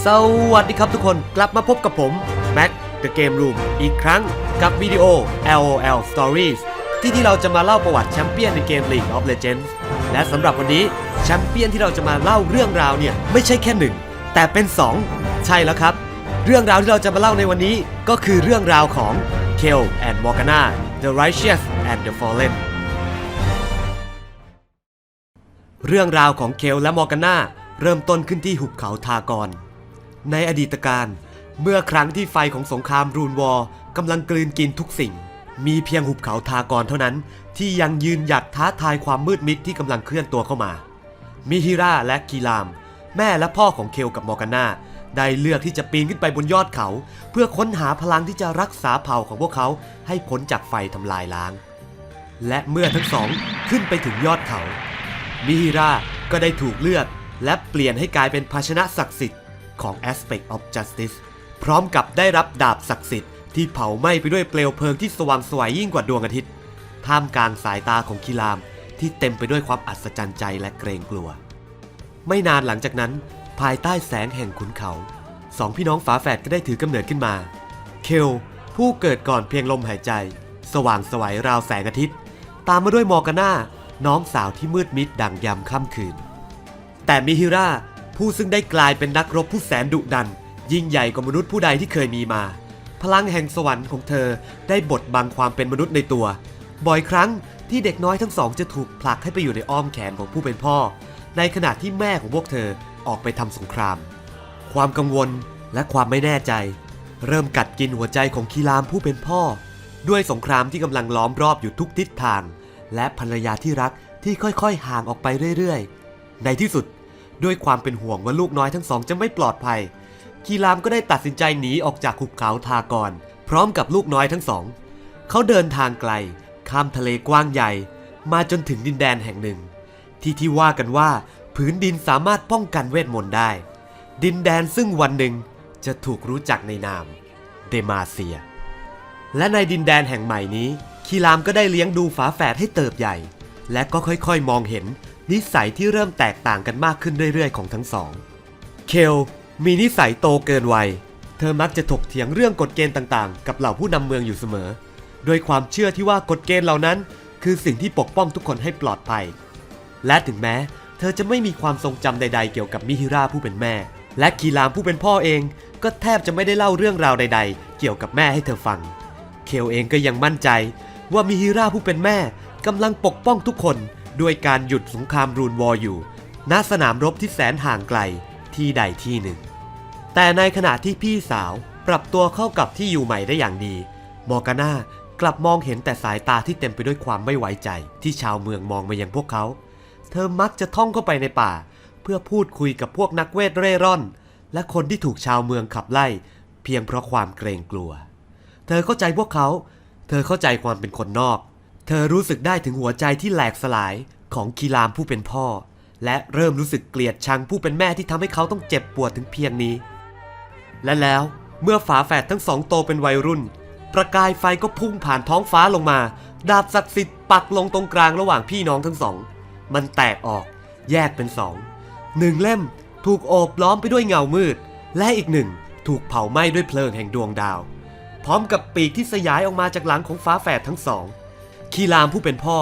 สวัสดีครับทุกคนกลับมาพบกับผมแม็ก The Game Room อีกครั้งกับวิดีโอ LOL Stories ที่เราจะมาเล่าประวัติแชมเปี้ยนในเกม League of Legends และสำหรับวันนี้แชมเปี้ยนที่เราจะมาเล่าเรื่องราวเนี่ยไม่ใช่แค่1แต่เป็น2ใช่แล้วครับเรื่องราวที่เราจะมาเล่าในวันนี้ก็คือเรื่องราวของ Kayle and Morgana The Righteous and the Fallen เรื่องราวของเคลและมอร์กาน่าเริ่มต้นขึ้นที่หุบเขาทากรในอดีตการเมื่อครั้งที่ไฟของสงครามรูนวอร์กำลังกลืนกินทุกสิ่งมีเพียงหุบเขาทากรเท่านั้นที่ยังยืนหยัดท้าทายความมืดมิดที่กำลังเคลื่อนตัวเข้ามามิฮิราและคีรามแม่และพ่อของเคลกับมอร์กาน่าได้เลือกที่จะปีนขึ้นไปบนยอดเขาเพื่อค้นหาพลังที่จะรักษาเผ่าของพวกเขาให้พ้นจากไฟทำลายล้างและเมื่อทั้งสองขึ้นไปถึงยอดเขามิฮิราก็ได้ถูกเลือกและเปลี่ยนให้กลายเป็นภาชนะศักดิ์สิทธิ์ของ Aspect of Justice พร้อมกับได้รับดาบศักดิ์สิทธิ์ที่เผาไหม้ไปด้วยเปลวเพลิงที่สว่างไสวยิ่งกว่าดวงอาทิตย์ท่ามกลางสายตาของคีรามที่เต็มไปด้วยความอัศจรรย์ใจและเกรงกลัวไม่นานหลังจากนั้นภายใต้แสงแห่งขุนเขาสองพี่น้องฝาแฝดก็ได้ถือกำเนิดขึ้นมาเคลผู้เกิดก่อนเพียงลมหายใจสว่างไสวราวแสงอาทิตย์ตามมาด้วยมอร์กาน่าน้องสาวที่มืดมิดดั่งยามค่ำคืนแต่มิฮิราผู้ซึ่งได้กลายเป็นนักรบผู้แสนดุดันยิ่งใหญ่กว่ามนุษย์ผู้ใดที่เคยมีมาพลังแห่งสวรรค์ของเธอได้บดบังความเป็นมนุษย์ในตัวบ่อยครั้งที่เด็กน้อยทั้งสองจะถูกผลักให้ไปอยู่ในอ้อมแขนของผู้เป็นพ่อในขณะที่แม่ของพวกเธอออกไปทำสงครามความกังวลและความไม่แน่ใจเริ่มกัดกินหัวใจของคีรามผู้เป็นพ่อด้วยสงครามที่กำลังล้อมรอบอยู่ทุกทิศทางและภรรยาที่รักที่ค่อยๆห่างออกไปเรื่อยๆในที่สุดด้วยความเป็นห่วงว่าลูกน้อยทั้งสองจะไม่ปลอดภัยคีรามก็ได้ตัดสินใจหนีออกจากหุบเขาทากรพร้อมกับลูกน้อยทั้งสองเขาเดินทางไกลข้ามทะเลกว้างใหญ่มาจนถึงดินแดนแห่งหนึ่งที่ว่ากันว่าผืนดินสามารถป้องกันเวทมนต์ได้ดินแดนซึ่งวันหนึ่งจะถูกรู้จักในนามเดมาเซียและในดินแดนแห่งใหม่นี้คีรามก็ได้เลี้ยงดูฝาแฝดให้เติบใหญ่และก็ค่อยๆมองเห็นนิสัยที่เริ่มแตกต่างกันมากขึ้นเรื่อยๆของทั้งสองเคลมีนิสัยโตเกินวัยเธอมักจะถกเถียงเรื่องกฎเกณฑ์ต่างๆกับเหล่าผู้นำเมืองอยู่เสมอโดยความเชื่อที่ว่ากฎเกณฑ์เหล่านั้นคือสิ่งที่ปกป้องทุกคนให้ปลอดภัยและถึงแม้เธอจะไม่มีความทรงจำใดๆเกี่ยวกับมิฮิราผู้เป็นแม่และคีรามผู้เป็นพ่อเองก็แทบจะไม่ได้เล่าเรื่องราวใดๆเกี่ยวกับแม่ให้เธอฟังเคลเองก็ยังมั่นใจว่ามิฮิราผู้เป็นแม่กำลังปกป้องทุกคนด้วยการหยุดสงครามรูนวอร์อยู่ณสนามรบที่แสนห่างไกลที่ใดที่หนึ่งแต่ในขณะที่พี่สาวปรับตัวเข้ากับที่อยู่ใหม่ได้อย่างดีมอร์กาน่ากลับมองเห็นแต่สายตาที่เต็มไปด้วยความไม่ไว้ใจที่ชาวเมืองมองมายังพวกเขาเธอมักจะท่องเข้าไปในป่าเพื่อพูดคุยกับพวกนักเวทเร่ร่อนและคนที่ถูกชาวเมืองขับไล่เพียงเพราะความเกรงกลัวเธอเข้าใจพวกเขาเธอเข้าใจความเป็นคนนอกเธอรู้สึกได้ถึงหัวใจที่แหลกสลายของคีรามผู้เป็นพ่อและเริ่มรู้สึกเกลียดชังผู้เป็นแม่ที่ทำให้เขาต้องเจ็บปวดถึงเพียงนี้และแล้วเมื่อฝาแฝดทั้งสองโตเป็นวัยรุ่นประกายไฟก็พุ่งผ่านท้องฟ้าลงมาดาบศักดิ์สิทธิ์ปักลงตรงกลางระหว่างพี่น้องทั้งสองมันแตกออกแยกเป็นหนึ่งเล่มถูกโอบล้อมไปด้วยเงามืดและอีกหนึ่งถูกเผาไหม้ด้วยเพลิงแห่งดวงดาวพร้อมกับปีกที่สยายออกมาจากหลังของฝาแฝดทั้งสองคีรามผู้เป็นพ่อ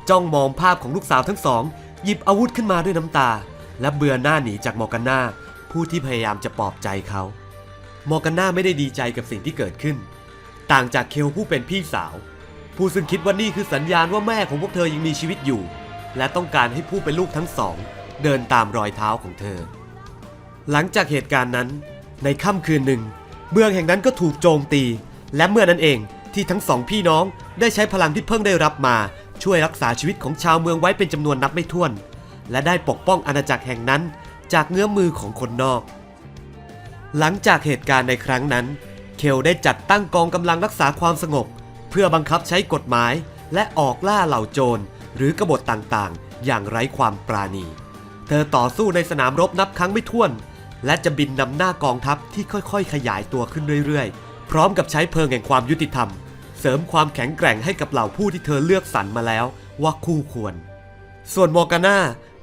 จ้องมองภาพของลูกสาวทั้งสองหยิบอาวุธขึ้นมาด้วยน้ำตาและเบือนหน้าหนีจากมอร์กาน่าผู้ที่พยายามจะปลอบใจเขามอร์กาน่าไม่ได้ดีใจกับสิ่งที่เกิดขึ้นต่างจากเคลผู้เป็นพี่สาวผู้ซึ่งคิดว่านี่คือสัญญาณว่าแม่ของพวกเธอยังมีชีวิตอยู่และต้องการให้ผู้เป็นลูกทั้งสองเดินตามรอยเท้าของเธอหลังจากเหตุการณ์นั้นในค่ำคืนหนึ่งเมืองแห่งนั้นก็ถูกโจมตีและเมื่อนั้นเองที่ทั้งสองพี่น้องได้ใช้พลังที่เพิ่งได้รับมาช่วยรักษาชีวิตของชาวเมืองไว้เป็นจำนวนนับไม่ถ้วนและได้ปกป้องอาณาจักรแห่งนั้นจากเงื้อมือของคนนอกหลังจากเหตุการณ์ในครั้งนั้นเคลได้จัดตั้งกองกำลังรักษาความสงบเพื่อบังคับใช้กฎหมายและออกล่าเหล่าโจรหรือกบฏต่างๆอย่างไร้ความปราณีเธอต่อสู้ในสนามรบนับครั้งไม่ถ้วนและจะบินนำหน้ากองทัพที่ค่อยๆขยายตัวขึ้นเรื่อยๆพร้อมกับใช้เพลิงแห่งความยุติธรรมเสริมความแข็งแกร่งให้กับเหล่าผู้ที่เธอเลือกสรรมาแล้วว่าคู่ควรส่วนมอร์กาน่า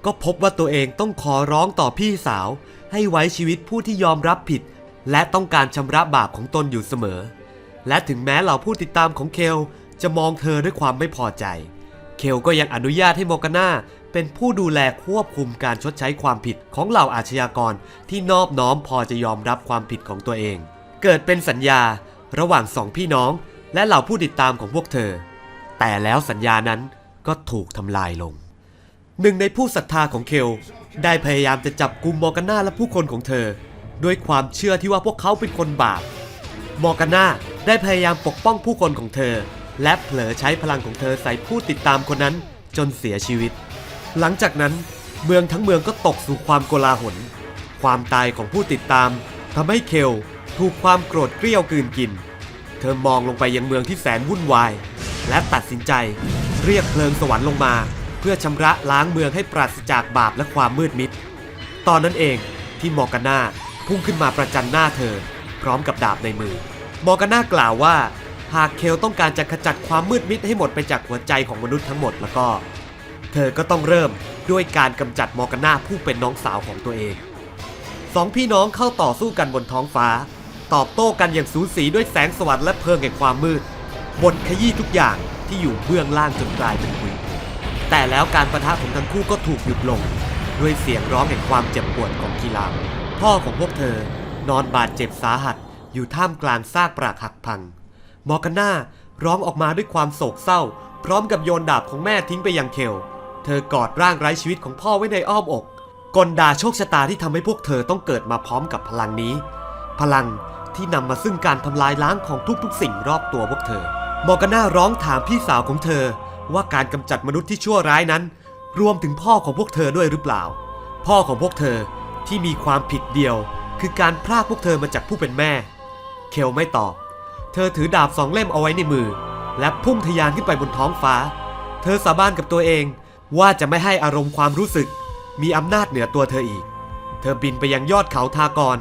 ก็พบว่าตัวเองต้องขอร้องต่อพี่สาว ให้ไว้ชีวิตผู้ที่ยอมรับผิดและต้องการชำระบาปของตนอยู่เสมอและถึงแม้เหล่าผู้ติดตามของเคลจะมองเธอด้วยความไม่พอใจเคลก็ยังอนุญาตให้มอร์กาน่าเป็นผู้ดูแลควบคุมการชดใช้ความผิดของเหล่าอาชญากรที่นอบน้อมพอจะยอมรับความผิดของตัวเองเกิดเป็นสัญญาระหว่างสองพี่น้องและเหล่าผู้ติดตามของพวกเธอแต่แล้วสัญญานั้นก็ถูกทำลายลงหนึ่งในผู้ศรัทธาของเคลได้พยายามจะจับกุมมอร์กาน่าและผู้คนของเธอด้วยความเชื่อที่ว่าพวกเขาเป็นคนบาปมอร์กาน่าได้พยายามปกป้องผู้คนของเธอและเผลอใช้พลังของเธอใส่ผู้ติดตามคนนั้นจนเสียชีวิตหลังจากนั้นเมืองทั้งเมืองก็ตกสู่ความโกลาหลความตายของผู้ติดตามทำให้เคลถูกความโกรธเกรี้ยวกลืนกินเธอมองลงไปยังเมืองที่แสนวุ่นวายและตัดสินใจเรียกเพลิงสวรรค์ลงมาเพื่อชำระล้างเมืองให้ปราศจากบาปและความมืดมิดตอนนั้นเองที่มอร์กาน่าพุ่งขึ้นมาประจันหน้าเธอพร้อมกับดาบในมือมอร์กาน่ากล่าวว่าหากเคลต้องการจะขจัดความมืดมิดให้หมดไปจากหัวใจของมนุษย์ทั้งหมดแล้วก็เธอก็ต้องเริ่มด้วยการกำจัดมอร์กาน่าผู้เป็นน้องสาวของตัวเองสองพี่น้องเข้าต่อสู้กันบนท้องฟ้าตอบโต้กันอย่างสูสีด้วยแสงสว่างและเพลิงแห่งความมืดบดขยี้ทุกอย่างที่อยู่เบื้องล่างจนกลายเป็นปุ๋ยแต่แล้วการปะทะของทั้งคู่ก็ถูกหยุดลงด้วยเสียงร้องแห่งความเจ็บปวดของคีรามพ่อของพวกเธอนอนบาดเจ็บสาหัสอยู่ท่ามกลางซากปรักหักพังมอร์กาน่าร้องออกมาด้วยความโศกเศร้าพร้อมกับโยนดาบของแม่ทิ้งไปยังเคลเธอกอดร่างไร้ชีวิตของพ่อไว้ในอ้อมอกกลด่าโชคชะตาที่ทำให้พวกเธอต้องเกิดมาพร้อมกับพลังนี้พลังที่นำมาซึ่งการทำลายล้างของทุกๆสิ่งรอบตัวพวกเธอมอร์กาน่าร้องถามพี่สาวของเธอว่าการกำจัดมนุษย์ที่ชั่วร้ายนั้นรวมถึงพ่อของพวกเธอด้วยหรือเปล่าพ่อของพวกเธอที่มีความผิดเดียวคือการพรากพวกเธอมาจากผู้เป็นแม่เคลไม่ตอบเธอถือดาบ2 เล่มเอาไว้ในมือและพุ่งทะยานขึ้นไปบนท้องฟ้าเธอสาบานกับตัวเองว่าจะไม่ให้อารมณ์ความรู้สึกมีอำนาจเหนือตัวเธออีกเธอบินไปยังยอดเขาทากร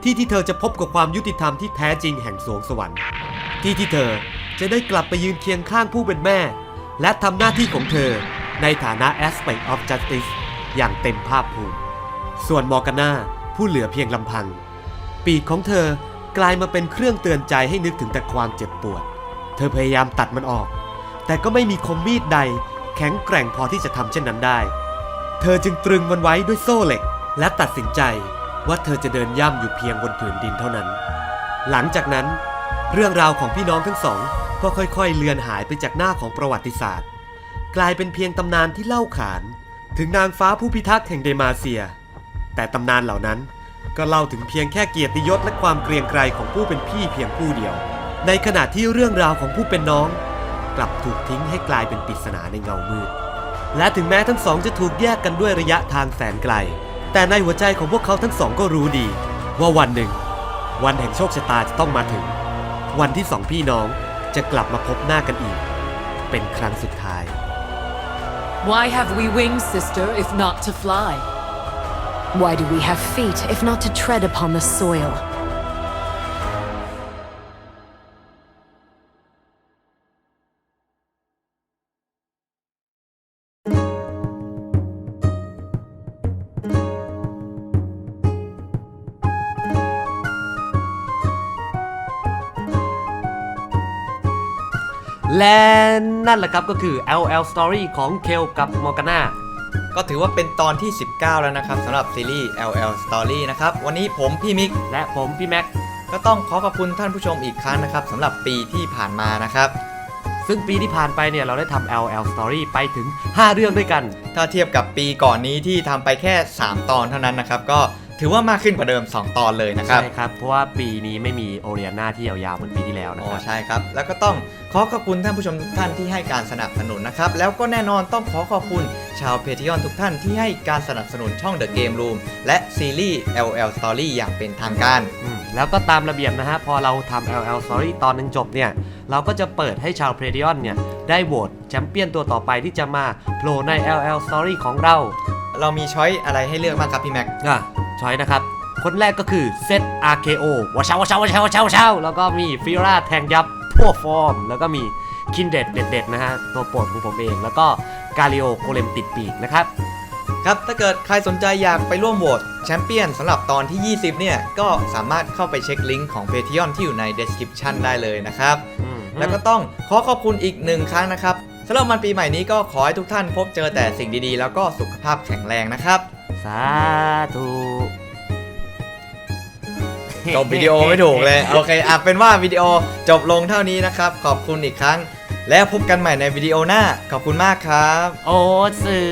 ที่เธอจะพบกับความยุติธรรมที่แท้จริงแห่งสวงสวรรค์ที่เธอจะได้กลับไปยืนเคียงข้างผู้เป็นแม่และทำหน้าที่ของเธอในฐานะ Aspect of Justice อย่างเต็มภาคภูมิส่วนมอร์กาน่าผู้เหลือเพียงลำพังปีกของเธอกลายมาเป็นเครื่องเตือนใจให้นึกถึงแต่ความเจ็บปวดเธอพยายามตัดมันออกแต่ก็ไม่มีคมมีดใดแข็งแกร่งพอที่จะทำเช่นนั้นได้เธอจึงตรึงมันไว้ด้วยโซ่เหล็กและตัดสินใจว่าเธอจะเดินย่ำอยู่เพียงบนผืนดินเท่านั้นหลังจากนั้นเรื่องราวของพี่น้องทั้งสองก็ค่อยๆเลือนหายไปจากหน้าของประวัติศาสตร์กลายเป็นเพียงตำนานที่เล่าขานถึงนางฟ้าผู้พิทักษ์แห่งเดมาเซียแต่ตำนานเหล่านั้นก็เล่าถึงเพียงแค่เกียรติยศและความเกรียงไกรของผู้เป็นพี่เพียงผู้เดียวในขณะที่เรื่องราวของผู้เป็นน้องกลับถูกทิ้งให้กลายเป็นปริศนาในเงามืดและถึงแม้ทั้งสองจะถูกแยกกันด้วยระยะทางแสนไกลแต่ในหัวใจของพวกเขาทั้งสองก็รู้ดีว่าวันหนึ่งวันแห่งโชคชะตาจะต้องมาถึงวันที่สองพี่น้องจะกลับมาพบหน้ากันอีกเป็นครั้งสุดท้าย Why have we wings, sister, if not to fly? Why do we have feet if not to tread upon the soil?และนั่นแหละครับก็คือ LL Story ของเคลกับมอร์กาน่าก็ถือว่าเป็นตอนที่19แล้วนะครับสำหรับซีรีส์ LL Story นะครับวันนี้ผมพี่มิกและผมพี่แม็กก็ต้องขอบคุณท่านผู้ชมอีกครั้งนะครับสำหรับปีที่ผ่านมานะครับซึ่งปีที่ผ่านไปเนี่ยเราได้ทำ LL Story ไปถึง5เรื่องด้วยกันถ้าเทียบกับปีก่อนนี้ที่ทำไปแค่3ตอนเท่านั้นนะครับก็ถือว่ามากขึ้นกว่าเดิม2ตอนเลยนะครับใช่ครับเพราะว่าปีนี้ไม่มีโอเลียนาที่ยาวๆเหมือนปีที่แล้วนะครับใช่ครับแล้วก็ต้องขอบคุณท่านผู้ชมทุกท่านที่ให้การสนับสนุนนะครับแล้วก็แน่นอนต้องขอบคุณชาว Patreon ทุกท่านที่ให้การสนับสนุนช่อง The Game Room และซีรีส์ LL Story อย่างเป็นทางการแล้วก็ตามระเบียบนะฮะพอเราทำ LL Story ตอนนึงจบเนี่ยเราก็จะเปิดให้ชาว Patreon เนี่ยได้โหวตแชมเปี้ยนตัวต่อไปที่จะมาโผล่ใน LL Story ของเรามีช้อยอะไรให้เลือกบ้างครับพี่แม็กช้อยนะครับคนแรกก็คือเซต RKO วะเช้าแล้วก็มีฟิราแทงยับพวกฟอร์มแล้วก็มีคินเด็ดนะฮะตัวโปรดของผมเองแล้วก็กาลิโอโกเลมติดปีกนะครับ ครับถ้าเกิดใครสนใจอยากไปร่วมโหวตแชมเปี้ยนสำหรับตอนที่ 20 เนี่ย ก็สามารถเข้าไปเช็คลิงก์ของ Patreon ที่อยู่ใน description ได้เลยนะครับ แล้วก็ต้องขอขอบคุณอีกหนึ่งครั้งนะครับสำหรับวันปีใหม่นี้ก็ขอให้ทุกท่านพบเจอแต่สิ่งดีๆ แล้วก็สุขภาพแข็งแรงนะครับ สาธุ จบวิดีโอไม่ถูกเลย โอเคเป็นว่าวิดีโอจบลงเท่านี้นะครับ ขอบคุณอีกครั้ง แล้วพบกันใหม่ในวิดีโอหน้า ขอบคุณมากครับ โอ้สื่อ